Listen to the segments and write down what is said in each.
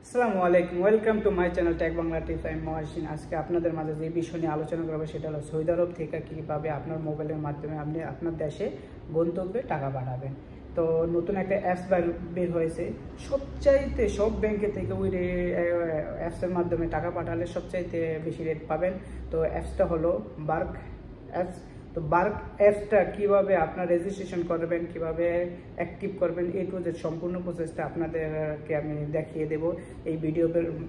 আসসালামু আলাইকুম, welcome to my channel tech Bangla tips. আমি মহাসিন। আজকে আপনাদের মাঝে যে বিষয় নিয়ে আলোচনা করবো সেটা হলো সৌদি আরব থেকে কীভাবে আপনার মোবাইলের মাধ্যমে আপনি আপনার দেশে গন্তব্যে টাকা পাঠাবেন। তো নতুন একটা অ্যাপস বের হয়েছে। সবচাইতে সব ব্যাংকে থেকে ওই অ্যাপসের মাধ্যমে টাকা পাঠালে সবচাইতে বেশি রেট পাবেন। তো অ্যাপসটা হলো বার্ক অ্যাপস। তো বার্ক অ্যাপসটা কীভাবে আপনার রেজিস্ট্রেশন করবেন, কীভাবে অ্যাক্টিভ করবেন, এ টু জেড সম্পূর্ণ প্রসেসটা আপনাদেরকে আমি দেখিয়ে দেব এই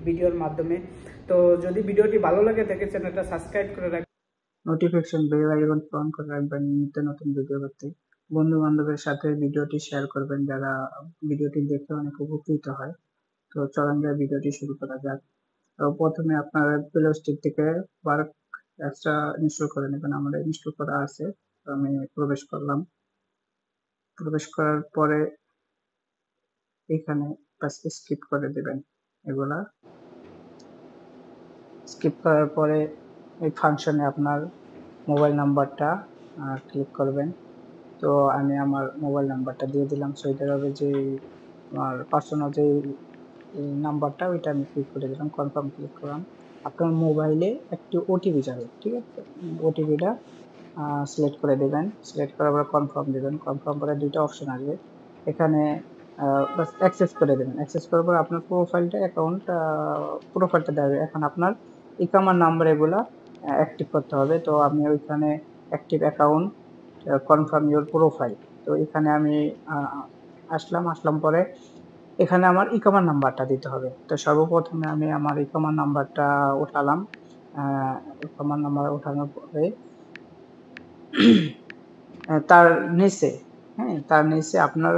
ভিডিওর মাধ্যমে। তো যদি ভিডিওটি ভালো লাগে থাকে চ্যানেলটা সাবস্ক্রাইব করে রাখবেন, নোটিফিকেশন বেল আইকন অন করে রাখবেন নিত্য নতুন ভিডিও পেতে। বন্ধু বান্ধবের সাথে ভিডিওটি শেয়ার করবেন যারা ভিডিওটি দেখে অনেক উপকৃত হয়। তো চলুন ভিডিওটি শুরু করা যাক। তো প্রথমে আপনার প্লে স্টোর থেকে বার্ক অ্যাপসটা ইনস্টল করে নেবেন। আমাদের ইনস্টল করা আছে। তো আমি প্রবেশ করলাম। প্রবেশ করার পরে এখানে স্কিপ করে দেবেন। এগুলা স্কিপ করার পরে এই ফাংশনে আপনার মোবাইল নাম্বারটা ক্লিক করবেন। তো আমি আমার মোবাইল নাম্বারটা দিয়ে দিলাম। সৌদি আরবে যে আমার পার্সোনাল যে নাম্বারটা ওইটা আমি ক্লিক করে দিলাম, কনফার্ম ক্লিক করলাম। আপনার মোবাইলে একটি ওটিপি যাবে, ঠিক আছে? ওটিপিটা সিলেক্ট করে দেবেন। সিলেক্ট করার পর কনফার্ম দেবেন। কনফার্ম করে দুইটা অপশন আসবে, এখানে বাস অ্যাক্সেস করে দেবেন। অ্যাক্সেস করার পর আপনার প্রোফাইলটা দেবে। এখন আপনার ইকামার নাম্বার এগুলা অ্যাক্টিভ করতে হবে। তো আমি ওইখানে active account confirm your profile, তো এখানে আমি আসলাম পরে এখানে আমার ইকামার নাম্বারটা দিতে হবে। তো সর্বপ্রথমে আমি আমার ইকামার নাম্বারটা উঠালাম। ইকামার নাম্বার ওঠানোর পরে তার নিচে আপনার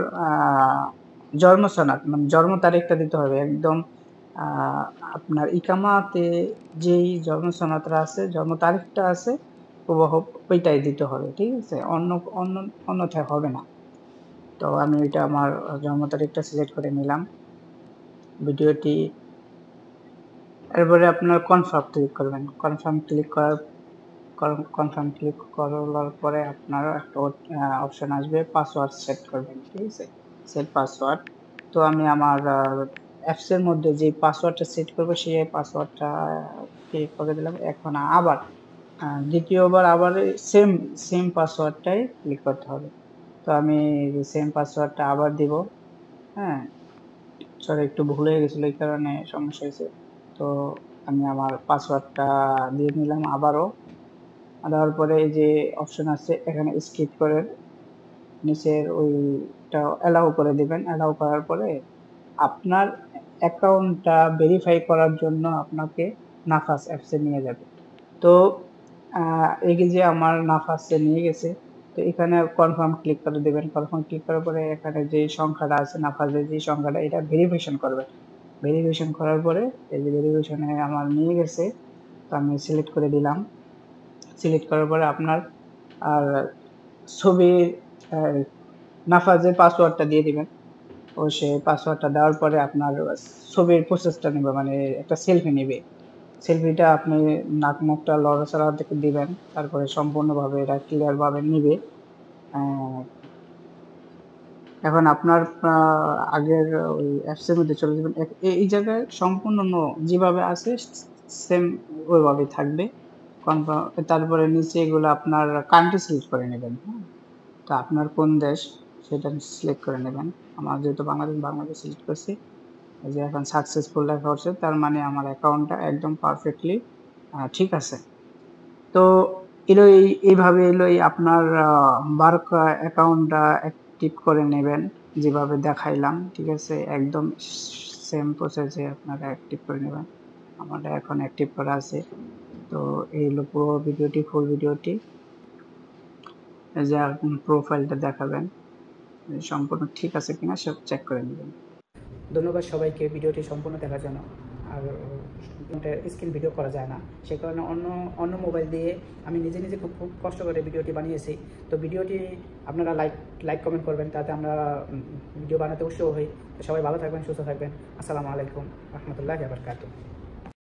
জন্ম সনদ মানে জন্ম তারিখটা দিতে হবে একদম। আপনার ইকামাতে যেই জন্ম সনদটা আছে, জন্ম তারিখটা আছে, ওইটাই দিতে হবে, ঠিক আছে? অন্যথায় হবে না। তো আমি ওইটা আমার জন্ম তারিখটা সিলেক্ট করে নিলাম। ভিডিওটি এরপরে আপনার কনফার্ম ক্লিক করবেন। কনফার্ম ক্লিক করার পরে আপনার একটা অপশন আসবে, পাসওয়ার্ড সেট করবেন, ঠিক আছে? Set password. তো আমি আমার অ্যাপসের মধ্যে যে পাসওয়ার্ডটা সেট করবো সেই পাসওয়ার্ডটা ক্লিক করে দিলাম। এখন আবার দ্বিতীয়বার আবার সেম পাসওয়ার্ডটাই ক্লিক করতে হবে। তো আমি সেম পাসওয়ার্ডটা আবার দিব। সরি, একটু ভুল হয়ে গেছিলো, এই কারণে সমস্যা হয়েছে। তো আমি আমার পাসওয়ার্ডটা দিয়ে নিলাম আবারও। দেওয়ার পরে এই যে অপশন আছে এখানে স্কিপ করে নিচের ওইটা অ্যালাউ করে দিবেন। অ্যালাউ করার পরে আপনার অ্যাকাউন্টটা ভেরিফাই করার জন্য আপনাকে নাফাস অ্যাপসে নিয়ে যাবে। তো এই যে আমার নাফাসে নিয়ে গেছে। তো এখানে কনফার্ম ক্লিক করে দেবেন। কনফার্ম ক্লিক করার পরে এখানে যে সংখ্যাটা আছে, নাফাসের যে সংখ্যাটা, এটা ভেরিফিকেশন করবেন। ভেরিফিকেশন করার পরে এই যে ভেরিফিকেশনে আমার নিয়ে গেছে, তো আমি সিলেক্ট করে দিলাম। সিলেক্ট করার পরে আপনার আর ছবির নাফাজের পাসওয়ার্ডটা দিয়ে দিবেন। ও সে পাসওয়ার্ডটা দেওয়ার পরে আপনার ছবির প্রসেসটা নেবে, মানে একটা সেলফি নেবে। সেলফিটা আপনি নাক মুখটা লড়াচড়া থেকে দিবেন, তারপরে সম্পূর্ণভাবে এটা ক্লিয়ারভাবে নিবে। এখন আপনার আগের ওই অ্যাপসের মধ্যে চলে যাবেন। এই জায়গায় সম্পূর্ণ যেভাবে আছে সেম ওইভাবেই থাকবে। তারপরে নিচে এগুলো আপনার কান্ট্রি সিলেক্ট করে নেবেন। তো আপনার কোন দেশ সেটা সিলেক্ট করে নেবেন। আমার যেহেতু বাংলাদেশ সিলেক্ট করছি, এই যে এখন সাকসেসফুল লেখা হচ্ছে, তার মানে আমার অ্যাকাউন্টটা একদম পারফেক্টলি ঠিক আছে। তো এইভাবে আপনার বার্ক অ্যাকাউন্টটা অ্যাক্টিভ করে নেবেন যেভাবে দেখাইলাম, ঠিক আছে? একদম সেম প্রসেসে আপনারা অ্যাক্টিভ করে নেবেন। আমাদের এখন অ্যাক্টিভ করা আছে। তো এই হলো পুরো ভিডিওটি, ফুল ভিডিওটি। যে আপনি প্রোফাইলটা দেখাবেন সম্পূর্ণ ঠিক আছে কিনা সব চেক করে নেবেন। ধন্যবাদ সবাইকে ভিডিওটি সম্পূর্ণ দেখার জন্য। আর স্ক্রিন ভিডিও করা যায় না, সে কারণে অন্য মোবাইল দিয়ে আমি নিজে খুব কষ্ট করে ভিডিওটি বানিয়েছি। তো ভিডিওটি আপনারা লাইক কমেন্ট করবেন, তাতে আমরা ভিডিও বানাতে উৎসাহ হই। সবাই ভালো থাকবেন, সুস্থ থাকবেন। আসসালামু আলাইকুম রহমতুল্লাহি ওয়া বারাকাতুহু।